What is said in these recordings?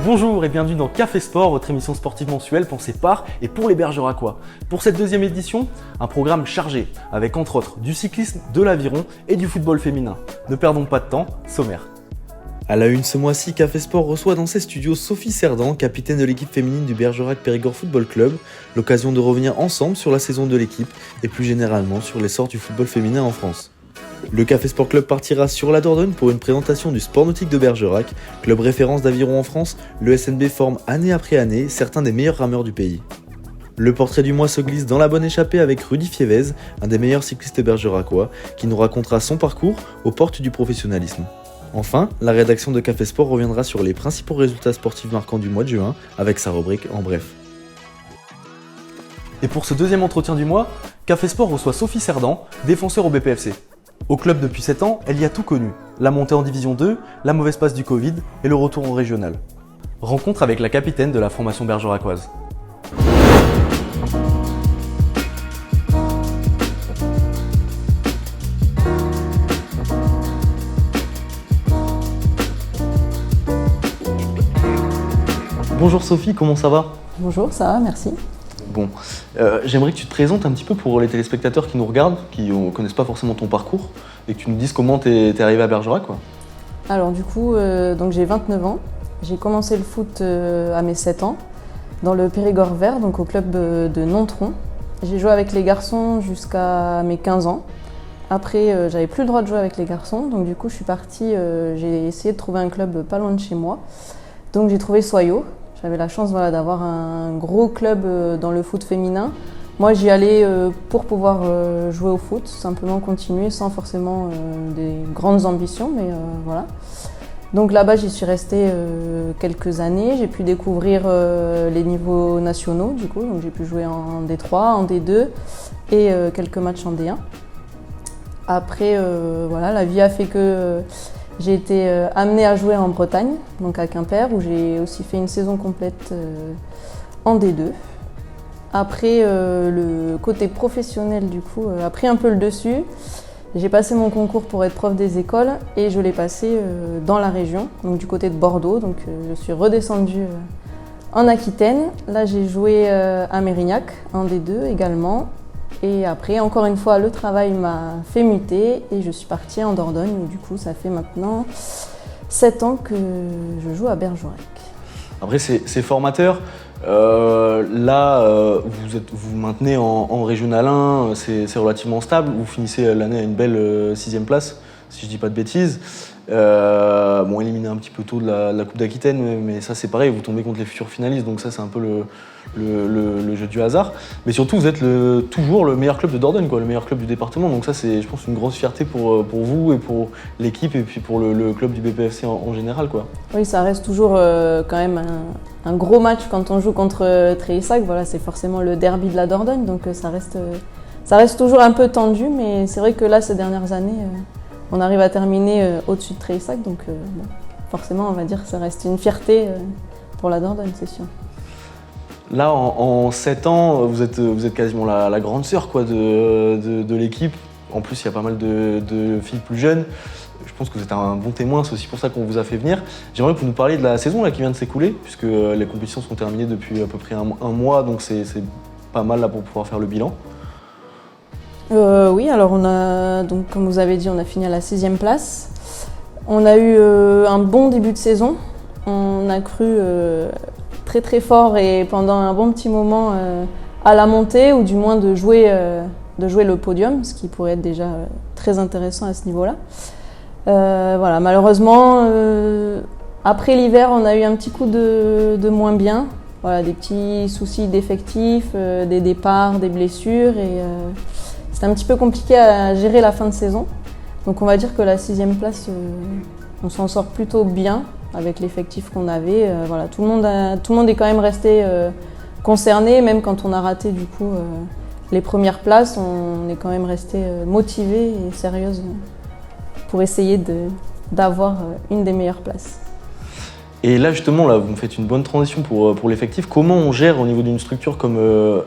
Bonjour et bienvenue dans Café Sport, votre émission sportive mensuelle pensée par et pour les Bergeracois. Pour cette deuxième édition, un programme chargé, avec entre autres du cyclisme, de l'aviron et du football féminin. Ne perdons pas de temps, sommaire. À la une ce mois-ci, Café Sport reçoit dans ses studios Sophie Cerdan, capitaine de l'équipe féminine du Bergerac Périgord Football Club, l'occasion de revenir ensemble sur la saison de l'équipe et plus généralement sur l'essor du football féminin en France. Le Café Sport Club partira sur la Dordogne pour une présentation du sport nautique de Bergerac, club référence d'aviron en France. Le SNB forme année après année certains des meilleurs rameurs du pays. Le portrait du mois se glisse dans la bonne échappée avec Rudy Fievez, un des meilleurs cyclistes bergeracois, qui nous racontera son parcours aux portes du professionnalisme. Enfin, la rédaction de Café Sport reviendra sur les principaux résultats sportifs marquants du mois de juin, avec sa rubrique En Bref. Et pour ce deuxième entretien du mois, Café Sport reçoit Sophie Cerdan, défenseur au BPFC. Au club depuis 7 ans, elle y a tout connu. La montée en Division 2, la mauvaise passe du Covid et le retour en régional. Rencontre avec la capitaine de la formation bergeracoise. Bonjour Sophie, comment ça va ? Bonjour, ça va, merci. Bon, j'aimerais que tu te présentes un petit peu pour les téléspectateurs qui nous regardent, qui ne connaissent pas forcément ton parcours, et que tu nous dises comment t'es arrivé à Bergerac, quoi. Alors du coup, donc j'ai 29 ans. J'ai commencé le foot à mes 7 ans, dans le Périgord vert, donc au club de Nontron. J'ai joué avec les garçons jusqu'à mes 15 ans. Après, j'avais plus le droit de jouer avec les garçons, donc du coup je suis partie, j'ai essayé de trouver un club pas loin de chez moi. Donc j'ai trouvé Soyaux. J'avais la chance d'avoir un gros club dans le foot féminin. Moi, j'y allais pour pouvoir jouer au foot, simplement continuer sans forcément des grandes ambitions, mais voilà. Donc là-bas, j'y suis restée quelques années. J'ai pu découvrir les niveaux nationaux, du coup. Donc j'ai pu jouer en D3, en D2 et quelques matchs en D1. Après, voilà, la vie a fait que j'ai été amenée à jouer en Bretagne, donc à Quimper, où j'ai aussi fait une saison complète en D2. Après, le côté professionnel, du coup, a pris un peu le dessus. J'ai passé mon concours pour être prof des écoles et je l'ai passé dans la région, donc du côté de Bordeaux. Donc je suis redescendue en Aquitaine. Là, j'ai joué à Mérignac, en D2 également. Et après, encore une fois, le travail m'a fait muter et je suis partie en Dordogne. Et du coup, ça fait maintenant 7 ans que je joue à Bergerac. Après, c'est formateur. Vous maintenez en Régional 1, c'est relativement stable. Vous finissez l'année à une belle 6e place, si je dis pas de bêtises. Éliminé un petit peu tôt de la Coupe d'Aquitaine, mais ça c'est pareil, vous tombez contre les futurs finalistes, donc ça c'est un peu le jeu du hasard. Mais surtout, vous êtes toujours le meilleur club de Dordogne, quoi, le meilleur club du département, donc ça c'est, je pense, une grosse fierté pour vous et pour l'équipe et puis pour le club du BPFC en général, quoi. Oui, ça reste toujours quand même un gros match quand on joue contre Tréissac. Voilà, c'est forcément le derby de la Dordogne, donc ça reste toujours un peu tendu, mais c'est vrai que là, ces dernières années, on arrive à terminer au-dessus de Tréissac, donc forcément, on va dire que ça reste une fierté pour la Dordogne, c'est sûr. Là, en 7 ans, vous êtes quasiment la grande sœur, quoi, de l'équipe. En plus, il y a pas mal de filles plus jeunes. Je pense que vous êtes un bon témoin, c'est aussi pour ça qu'on vous a fait venir. J'aimerais que vous nous parliez de la saison là, qui vient de s'écouler, puisque les compétitions sont terminées depuis à peu près un mois, donc c'est pas mal là pour pouvoir faire le bilan. Oui, alors on a, donc, comme vous avez dit, on a fini à la 6e place. On a eu un bon début de saison. On a cru très très fort et pendant un bon petit moment à la montée, ou du moins de jouer le podium, ce qui pourrait être déjà très intéressant à ce niveau-là. Voilà, malheureusement, après l'hiver, on a eu un petit coup de moins bien. Voilà, des petits soucis d'effectifs, des départs, des blessures et c'était un petit peu compliqué à gérer la fin de saison. Donc on va dire que la 6e place, on s'en sort plutôt bien avec l'effectif qu'on avait. Voilà, tout le monde est quand même resté concerné, même quand on a raté du coup les premières places, on est quand même resté motivé et sérieuse pour essayer d'avoir une des meilleures places. Et là justement, là, vous me faites une bonne transition pour l'effectif. Comment on gère au niveau d'une structure comme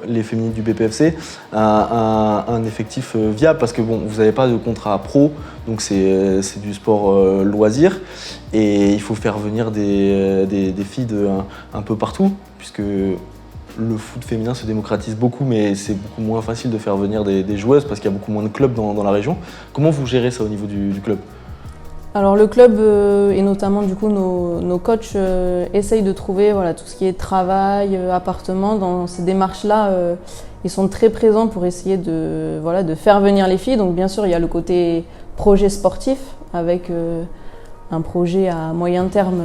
les féminines du BPFC un effectif viable? Parce que bon, vous n'avez pas de contrat pro, donc c'est du sport loisir. Et il faut faire venir des filles un peu partout, puisque le foot féminin se démocratise beaucoup, mais c'est beaucoup moins facile de faire venir des joueuses parce qu'il y a beaucoup moins de clubs dans la région. Comment vous gérez ça au niveau du club? Alors le club et notamment du coup nos coachs essayent de trouver voilà, tout ce qui est travail, appartement. Dans ces démarches-là, ils sont très présents pour essayer de faire venir les filles. Donc bien sûr, il y a le côté projet sportif avec un projet à moyen terme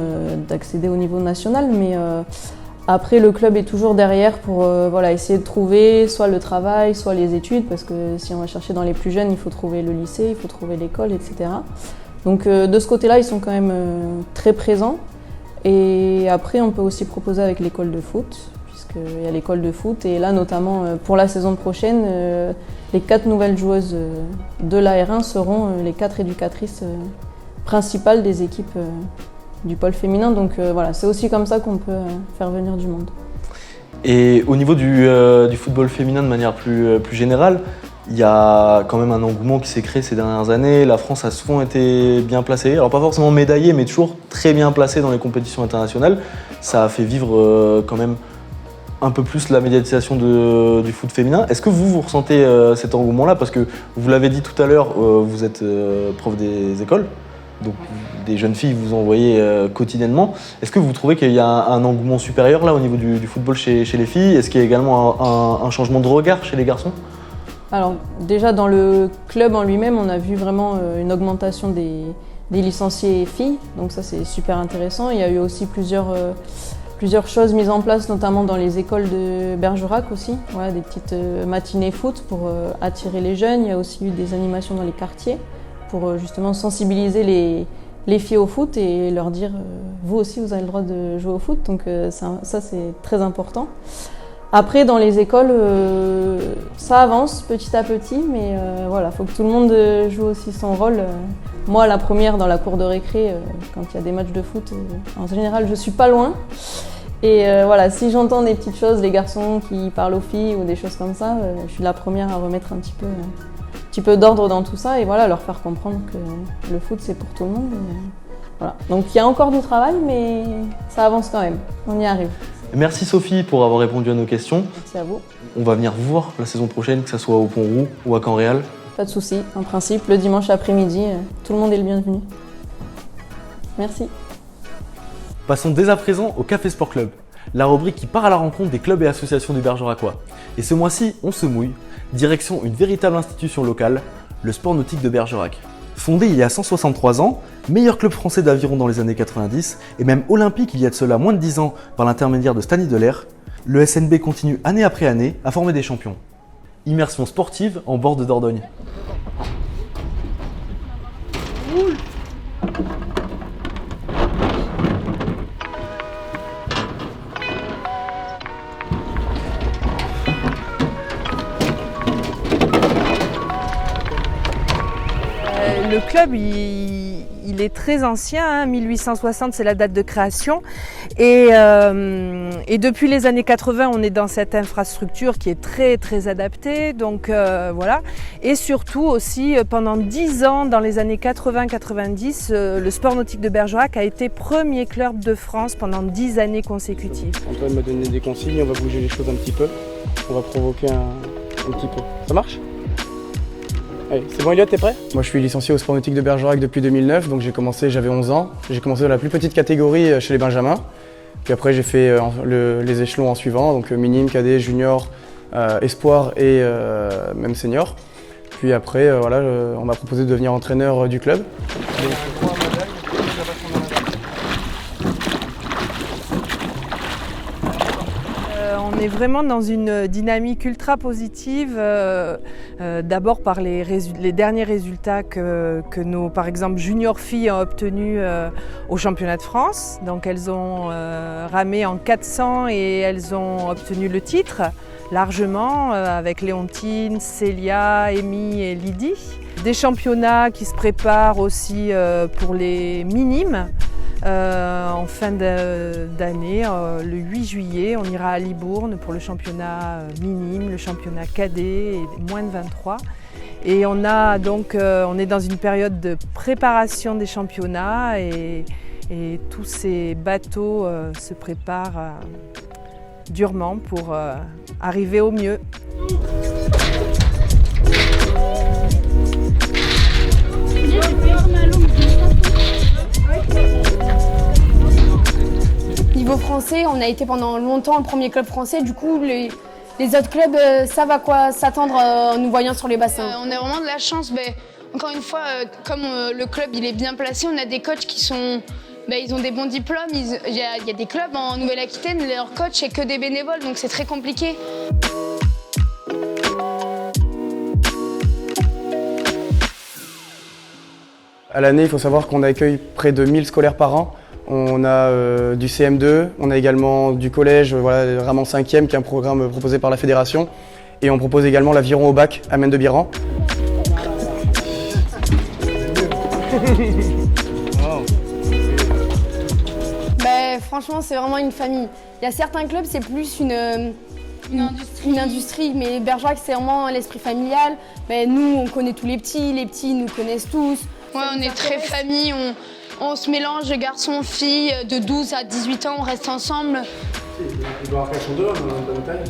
d'accéder au niveau national. Mais après, le club est toujours derrière pour essayer de trouver soit le travail, soit les études. Parce que si on va chercher dans les plus jeunes, il faut trouver le lycée, il faut trouver l'école, etc. Donc de ce côté-là, ils sont quand même très présents. Et après, on peut aussi proposer avec l'école de foot, puisqu'il y a l'école de foot. Et là, notamment pour la saison prochaine, les 4 nouvelles joueuses de l'AR1 seront les 4 éducatrices principales des équipes du pôle féminin. Donc voilà, c'est aussi comme ça qu'on peut faire venir du monde. Et au niveau du football féminin de manière plus générale, il y a quand même un engouement qui s'est créé ces dernières années. La France a souvent été bien placée, alors pas forcément médaillée, mais toujours très bien placée dans les compétitions internationales. Ça a fait vivre quand même un peu plus la médiatisation du foot féminin. Est-ce que vous ressentez cet engouement-là? Parce que vous l'avez dit tout à l'heure, vous êtes prof des écoles, donc des jeunes filles vous envoyez quotidiennement. Est-ce que vous trouvez qu'il y a un engouement supérieur là au niveau du football chez les filles? Est-ce qu'il y a également un changement de regard chez les garçons? Alors déjà dans le club en lui-même, on a vu vraiment une augmentation des licenciés filles, donc ça c'est super intéressant. Il y a eu aussi plusieurs choses mises en place, notamment dans les écoles de Bergerac aussi, voilà, des petites matinées foot pour attirer les jeunes. Il y a aussi eu des animations dans les quartiers pour justement sensibiliser les filles au foot et leur dire vous aussi vous avez le droit de jouer au foot, donc ça c'est très important. Après, dans les écoles, ça avance petit à petit, mais voilà, faut que tout le monde joue aussi son rôle. Moi, la première, dans la cour de récré, quand il y a des matchs de foot, en général, je suis pas loin. Et voilà, si j'entends des petites choses, les garçons qui parlent aux filles ou des choses comme ça, je suis la première à remettre un petit peu d'ordre dans tout ça et voilà, leur faire comprendre que le foot, c'est pour tout le monde. Et, voilà. Donc, il y a encore du travail, mais ça avance quand même. On y arrive. Merci Sophie pour avoir répondu à nos questions. Merci à vous. On va venir vous voir la saison prochaine, que ce soit au Pont-Roux ou à Caen-Réal. Pas de souci, en principe, le dimanche après-midi, tout le monde est le bienvenu. Merci. Passons dès à présent au Café Sport Club, la rubrique qui part à la rencontre des clubs et associations du Bergeracois. Et ce mois-ci, on se mouille, direction une véritable institution locale, le Sport Nautique de Bergerac. Fondé il y a 163 ans, meilleur club français d'aviron dans les années 90 et même olympique il y a de cela moins de 10 ans par l'intermédiaire de Stani Delair, le SNB continue année après année à former des champions. Immersion sportive en bord de Dordogne. Le club, il est très ancien, hein, 1860 c'est la date de création et depuis les années 80 on est dans cette infrastructure qui est très très adaptée, donc voilà. Et surtout aussi pendant 10 ans dans les années 80-90 le Sport Nautique de Bergerac a été premier club de France pendant 10 années consécutives. Antoine m'a donné des consignes, on va bouger les choses un petit peu, on va provoquer un petit peu. Ça marche ? Allez, c'est bon Elliot, t'es prêt? Moi je suis licencié au Sport Nautique de Bergerac depuis 2009, donc j'avais 11 ans. J'ai commencé dans la plus petite catégorie chez les Benjamins. Puis après j'ai fait les échelons en suivant, donc minime, cadet, junior, espoir et même senior. Puis après voilà, on m'a proposé de devenir entraîneur du club. On est vraiment dans une dynamique ultra positive, d'abord par les derniers résultats que nos, par exemple, junior filles ont obtenus au championnat de France. Donc elles ont ramé en 400 et elles ont obtenu le titre largement avec Léontine, Célia, Amy et Lydie. Des championnats qui se préparent aussi pour les minimes. En fin d'année, le 8 juillet, on ira à Libourne pour le championnat minime, le championnat cadet et moins de 23. Et on est dans une période de préparation des championnats et tous ces bateaux se préparent durement pour arriver au mieux. Niveau français, on a été pendant longtemps le premier club français, du coup les autres clubs savent à quoi s'attendre en nous voyant sur les bassins. On a vraiment de la chance, encore une fois, comme le club il est bien placé, on a des coachs qui sont, ils ont des bons diplômes, il y a des clubs en Nouvelle-Aquitaine, leur coach c'est que des bénévoles, donc c'est très compliqué. À l'année, il faut savoir qu'on accueille près de 1000 scolaires par an. On a du CM2, on a également du collège, Raman 5e, qui est un programme proposé par la fédération. Et on propose également l'aviron au bac à Maine de Biran. Franchement, c'est vraiment une famille. Il y a certains clubs, c'est plus une industrie, mais Bergerac, c'est vraiment l'esprit familial. Nous, on connaît tous les petits nous connaissent tous. Ouais, on est très famille, on se mélange, garçons, filles, de 12 à 18 ans, on reste ensemble. Ils doivent faire son deux, on a une bonne taille.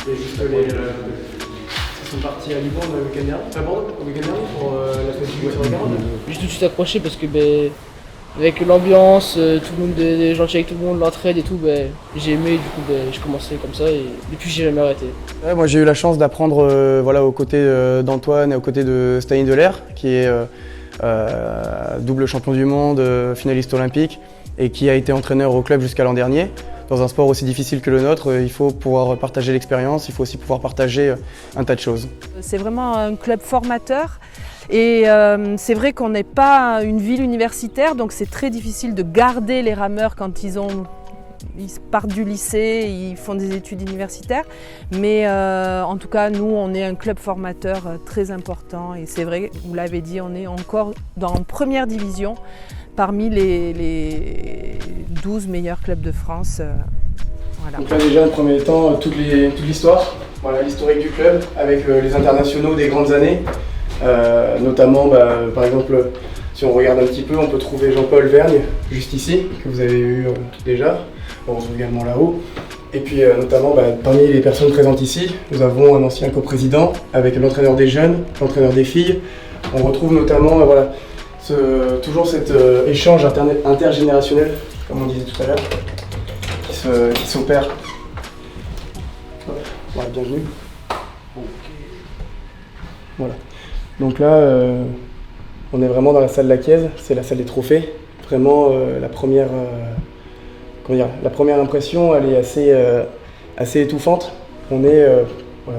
Et juste ils sont partis à Libourne le week-end dernier, à Bordeaux, le week-end dernier pour la fête du sur la Garonne. J'ai tout de suite accroché parce que avec l'ambiance, tout le monde est gentil avec tout le monde, l'entraide et tout, j'ai aimé, du coup j'ai commencé comme ça et depuis j'ai jamais arrêté. Ouais, moi j'ai eu la chance d'apprendre aux côtés d'Antoine et aux côtés de Stani Delair, qui est double champion du monde, finaliste olympique et qui a été entraîneur au club jusqu'à l'an dernier. Dans un sport aussi difficile que le nôtre, il faut pouvoir partager l'expérience, il faut aussi pouvoir partager un tas de choses. C'est vraiment un club formateur et c'est vrai qu'on n'est pas une ville universitaire, donc c'est très difficile de garder les rameurs quand ils partent du lycée, ils font des études universitaires. Mais en tout cas, nous, on est un club formateur très important et c'est vrai, vous l'avez dit, on est encore en première division parmi les 12 meilleurs clubs de France. Voilà. Donc là déjà, en premier temps, toute l'histoire, l'historique du club avec les internationaux des grandes années. Notamment, par exemple, si on regarde un petit peu, on peut trouver Jean-Paul Vergne, juste ici, que vous avez eu déjà. On retrouve également là-haut. Et puis notamment, parmi les personnes présentes ici, nous avons un ancien coprésident avec l'entraîneur des jeunes, l'entraîneur des filles. On retrouve notamment toujours cet échange intergénérationnel, comme on disait tout à l'heure, qui s'opère. Voilà, bienvenue. Voilà. Donc là, on est vraiment dans la salle Laquièze, c'est la salle des trophées. Vraiment, la première impression, elle est assez étouffante. On est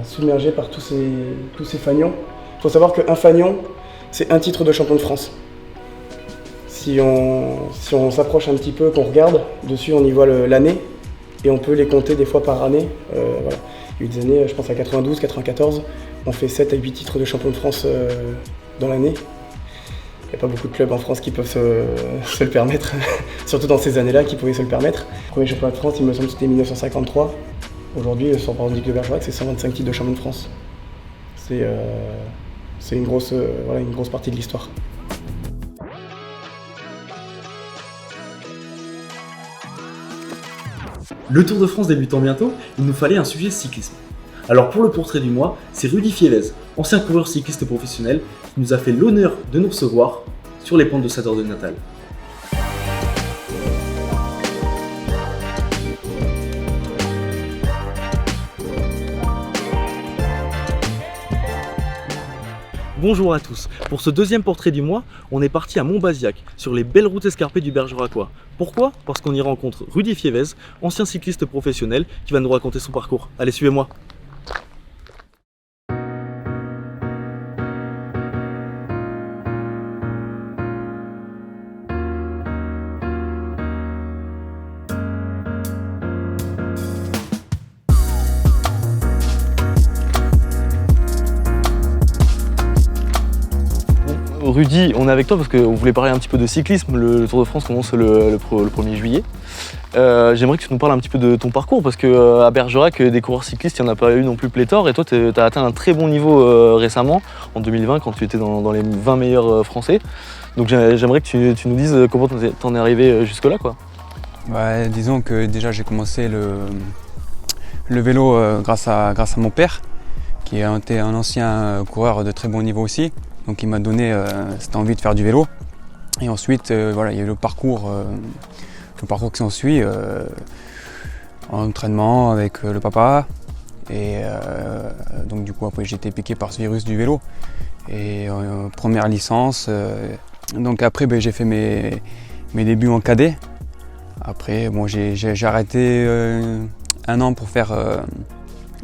submergé par tous ces fanions. Il faut savoir qu'un fanion, c'est un titre de champion de France. Si on s'approche un petit peu, qu'on regarde, dessus on y voit l'année et on peut les compter des fois par année. Il y a eu des années, je pense à 92, 94, on fait 7 à 8 titres de champion de France dans l'année. Il n'y a pas beaucoup de clubs en France qui peuvent se le permettre, surtout dans ces années-là, qui pouvaient se le permettre. Le premier championnat de France, il me semble que c'était 1953. Aujourd'hui, le sport de Bergerac, c'est 125 titres de champion de France. C'est une grosse partie de l'histoire. Le Tour de France débutant bientôt, il nous fallait un sujet cyclisme. Alors pour le portrait du mois, c'est Rudy Fievez, ancien coureur cycliste professionnel, qui nous a fait l'honneur de nous recevoir sur les pentes de sa Dordogne natale. Bonjour à tous, pour ce deuxième portrait du mois, on est parti à Montbazillac, sur les belles routes escarpées du Bergeracois. Pourquoi ? Parce qu'on y rencontre Rudy Fievez, ancien cycliste professionnel, qui va nous raconter son parcours. Allez, suivez-moi. Rudy, on est avec toi parce qu'on voulait parler un petit peu de cyclisme. Le Tour de France commence le 1er juillet. J'aimerais que tu nous parles un petit peu de ton parcours parce qu'à Bergerac, des coureurs cyclistes, il n'y en a pas eu non plus pléthore. Et toi, tu as atteint un très bon niveau récemment, en 2020, quand tu étais dans les 20 meilleurs français. Donc j'aimerais que tu nous dises comment t'en es arrivé jusque-là, quoi. Ouais, disons que déjà j'ai commencé le vélo grâce à mon père, qui était un ancien coureur de très bon niveau aussi. Donc il m'a donné cette envie de faire du vélo. Et ensuite, voilà, il y a eu le parcours qui s'ensuit, en entraînement avec le papa. Et donc du coup après j'ai été piqué par ce virus du vélo. Et première licence. Donc après j'ai fait mes débuts en cadet. Après bon, j'ai arrêté 1 an pour faire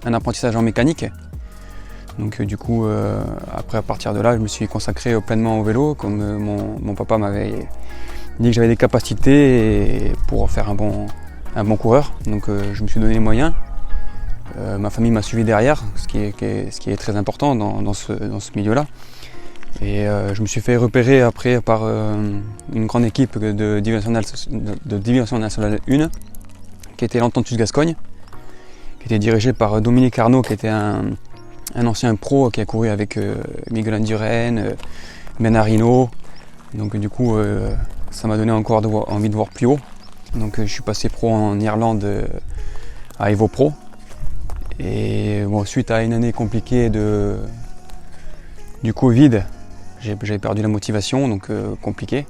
un apprentissage en mécanique. Donc du coup après à partir de là je me suis consacré pleinement au vélo, comme mon papa m'avait dit que j'avais des capacités pour faire un bon coureur. Donc je me suis donné les moyens. Ma famille m'a suivi derrière, ce qui est très important dans ce milieu-là. Et je me suis fait repérer après par une grande équipe de Division Nationale 1, qui était l'Ententus Gascogne, qui était dirigée par Dominique Arnaud, qui était un ancien pro qui a couru avec Miguel Indurain, Benarino. Donc du coup, ça m'a donné encore envie de voir plus haut. Donc je suis passé pro en Irlande à Evo Pro. Et bon, suite à une année compliquée du Covid, j'avais perdu la motivation, donc compliqué.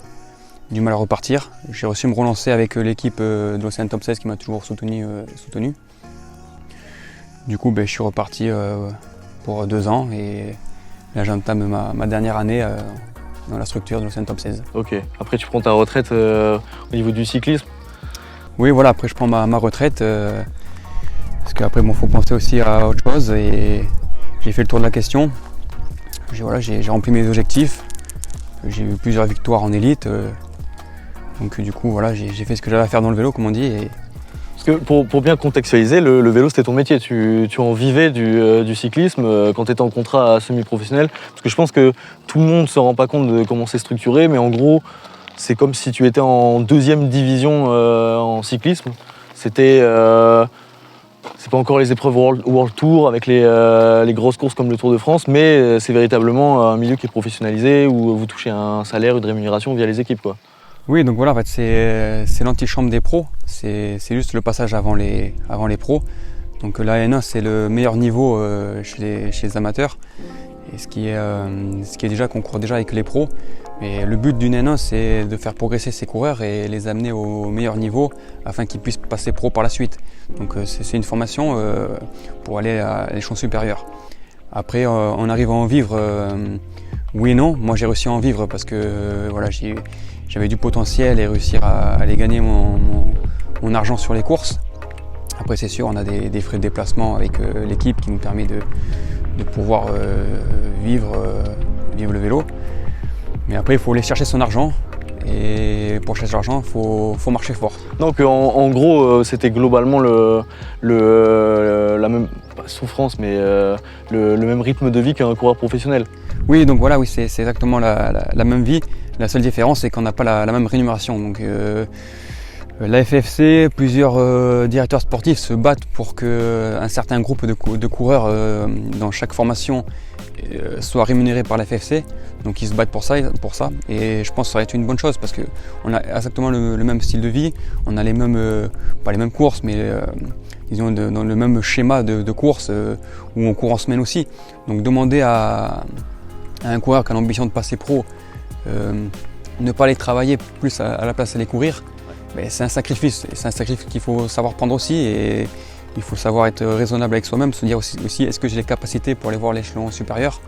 Du mal à repartir. J'ai réussi à me relancer avec l'équipe de l'Océan Top 16 qui m'a toujours soutenu. Du coup, je suis reparti pour 2 ans et là j'entame ma dernière année dans la structure de l'Océan Top 16. Ok, après tu prends ta retraite au niveau du cyclisme? Oui, voilà, après je prends ma retraite parce qu'après il faut penser aussi à autre chose et j'ai fait le tour de la question. J'ai rempli mes objectifs, j'ai eu plusieurs victoires en élite, donc du coup voilà, j'ai fait ce que j'avais à faire dans le vélo comme on dit. Parce que pour bien contextualiser, le vélo c'était ton métier, tu en vivais du cyclisme quand tu étais en contrat semi-professionnel. Parce que je pense que tout le monde ne se rend pas compte de comment c'est structuré, mais en gros c'est comme si tu étais en 2e division en cyclisme. C'est pas encore les épreuves World Tour avec les grosses courses comme le Tour de France, mais c'est véritablement un milieu qui est professionnalisé où vous touchez un salaire, une rémunération via les équipes, quoi. Oui, donc voilà, en fait, c'est l'antichambre des pros, c'est juste le passage avant les pros. Donc la N1 c'est le meilleur niveau chez les amateurs, et ce qui est déjà qu'on court déjà avec les pros. Mais le but d'une N1 c'est de faire progresser ces coureurs et les amener au meilleur niveau afin qu'ils puissent passer pro par la suite. Donc c'est une formation pour aller à l'échelon supérieur. Après on arrive à en vivre, oui et non. Moi j'ai réussi à en vivre parce que voilà, j'avais du potentiel et réussir à aller gagner mon argent sur les courses. Après c'est sûr on a des frais de déplacement avec l'équipe qui nous permet de pouvoir vivre le vélo. Mais après il faut aller chercher son argent et pour chercher l'argent il faut marcher fort. Donc en gros c'était globalement la même pas souffrance mais le même rythme de vie qu'un coureur professionnel. Oui, donc voilà, oui, c'est exactement la même vie. La seule différence c'est qu'on n'a pas la même rémunération. Donc la FFC, plusieurs directeurs sportifs se battent pour qu'un certain groupe de coureurs dans chaque formation soit rémunéré par la FFC. Donc ils se battent pour ça et je pense que ça aurait été une bonne chose parce qu'on a exactement le même style de vie, on a les mêmes, pas les mêmes courses mais disons dans le même schéma de course où on court en semaine aussi. Donc demander à un coureur qui a l'ambition de passer pro, ne pas aller travailler plus à la place d'aller courir, c'est un sacrifice. C'est un sacrifice qu'il faut savoir prendre aussi et il faut savoir être raisonnable avec soi-même, se dire aussi est-ce que j'ai les capacités pour aller voir l'échelon supérieur.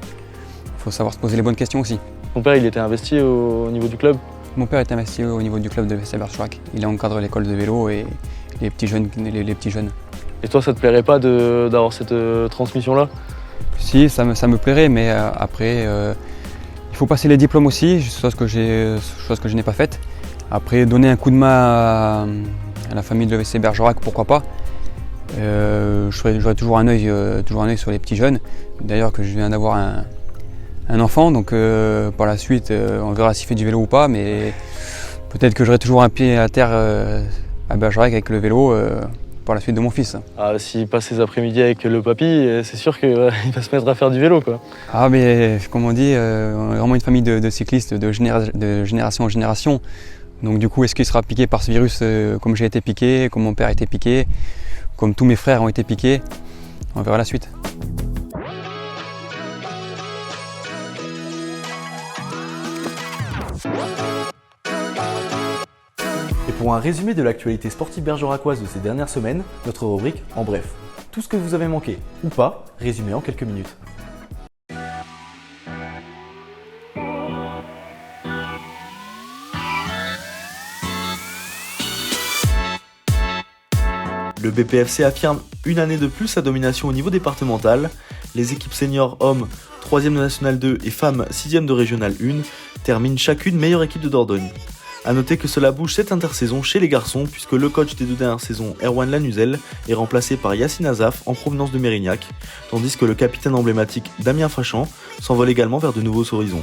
Il faut savoir se poser les bonnes questions aussi. Ton père il était investi au niveau du club? Mon père est investi au niveau du club de VC Bergerac. Il encadre l'école de vélo et les petits jeunes. Et toi ça te plairait pas d'avoir cette transmission-là? Si, ça me plairait, mais après il faut passer les diplômes aussi, chose que je n'ai pas faite. Après donner un coup de main à la famille de VC Bergerac, pourquoi pas. J'aurai toujours un œil sur les petits jeunes. D'ailleurs que je viens d'avoir un enfant, donc par la suite on verra s'il fait du vélo ou pas, mais peut-être que j'aurai toujours un pied à terre à Bergerac avec le vélo par la suite de mon fils. Ah, s'il passe ses après-midi avec le papy, c'est sûr qu'il va se mettre à faire du vélo, quoi. Ah, mais comme on dit, on est vraiment une famille de cyclistes de génération en génération. Donc du coup, est-ce qu'il sera piqué par ce virus comme j'ai été piqué, comme mon père a été piqué, comme tous mes frères ont été piqués? On verra la suite. Et pour un résumé de l'actualité sportive bergeracoise de ces dernières semaines, notre rubrique En bref. Tout ce que vous avez manqué, ou pas, résumé en quelques minutes. Le BPFC affirme une année de plus sa domination au niveau départemental. Les équipes seniors hommes 3e de National 2 et femmes 6e de Régional 1 terminent chacune meilleure équipe de Dordogne. A noter que cela bouge cette intersaison chez les garçons puisque le coach des 2 dernières saisons, Erwan Lanuzel, est remplacé par Yassine Azaf en provenance de Mérignac, tandis que le capitaine emblématique Damien Fachan s'envole également vers de nouveaux horizons.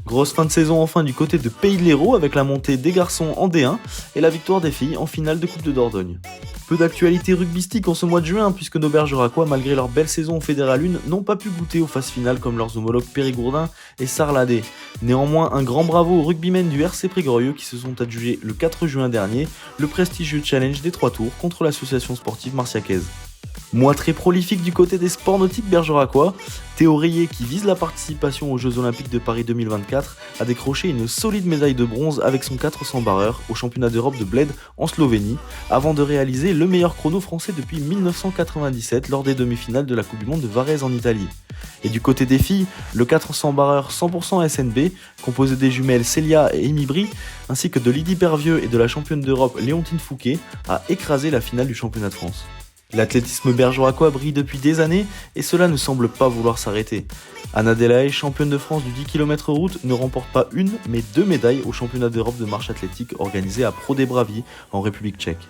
Grosse fin de saison enfin du côté de Pays de l'Hérault avec la montée des garçons en D1 et la victoire des filles en finale de Coupe de Dordogne. Peu d'actualité rugbystique en ce mois de juin puisque nos bergeracois, malgré leur belle saison au Fédéral 1, n'ont pas pu goûter aux phases finales comme leurs homologues Périgourdin et Sarladé. Néanmoins, un grand bravo aux rugbymen du RC Prégorieux qui se sont adjugés le 4 juin dernier le prestigieux challenge des 3 tours contre l'association sportive marciacaise. Mois très prolifique du côté des sports nautiques bergeracois, Théo Rayet, qui vise la participation aux Jeux Olympiques de Paris 2024, a décroché une solide médaille de bronze avec son 400 barreur au championnat d'Europe de Bled en Slovénie, avant de réaliser le meilleur chrono français depuis 1997 lors des demi-finales de la Coupe du Monde de Varese en Italie. Et du côté des filles, le 400 barreur 100% SNB, composé des jumelles Célia et Amy Brie, ainsi que de Lydie Pervieux et de la championne d'Europe Léontine Fouquet, a écrasé la finale du championnat de France. L'athlétisme bergeracois brille depuis des années et cela ne semble pas vouloir s'arrêter. Anna Delahaye, championne de France du 10 km route, ne remporte pas une mais 2 médailles au championnat d'Europe de marche athlétique organisé à Pro-des-Bravi en République tchèque.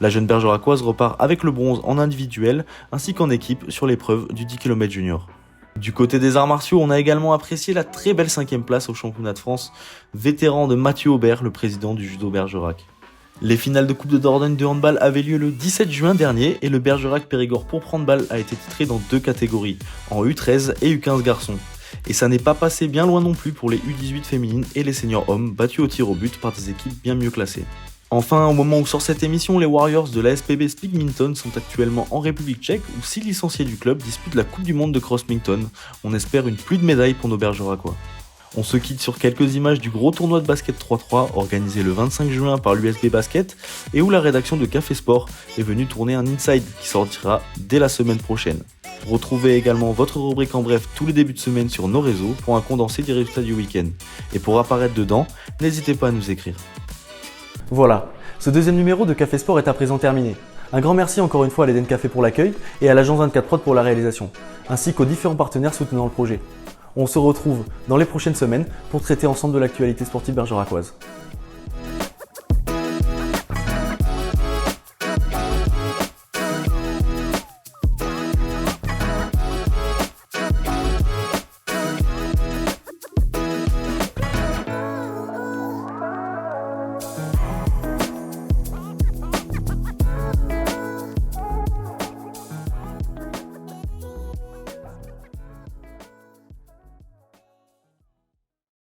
La jeune bergeracoise repart avec le bronze en individuel ainsi qu'en équipe sur l'épreuve du 10 km junior. Du côté des arts martiaux, on a également apprécié la très belle 5e place au championnat de France, vétéran de Mathieu Aubert, le président du judo Bergerac. Les finales de Coupe de Dordogne de handball avaient lieu le 17 juin dernier et le Bergerac Périgord pour handball a été titré dans 2 catégories, en U13 et U15 garçons. Et ça n'est pas passé bien loin non plus pour les U18 féminines et les seniors hommes battus au tir au but par des équipes bien mieux classées. Enfin, au moment où sort cette émission, les Warriors de la SPB Speakminton sont actuellement en République tchèque où 6 licenciés du club disputent la Coupe du Monde de Crossminton. On espère une pluie de médailles pour nos bergeracois. On se quitte sur quelques images du gros tournoi de basket 3-3 organisé le 25 juin par l'USB Basket et où la rédaction de Café Sport est venue tourner un inside qui sortira dès la semaine prochaine. Retrouvez également votre rubrique en bref tous les débuts de semaine sur nos réseaux pour un condensé des résultats du week-end. Et pour apparaître dedans, n'hésitez pas à nous écrire. Voilà, ce deuxième numéro de Café Sport est à présent terminé. Un grand merci encore une fois à l'Eden Café pour l'accueil et à l'agence 24 Prod pour la réalisation, ainsi qu'aux différents partenaires soutenant le projet. On se retrouve dans les prochaines semaines pour traiter ensemble de l'actualité sportive bergeracoise.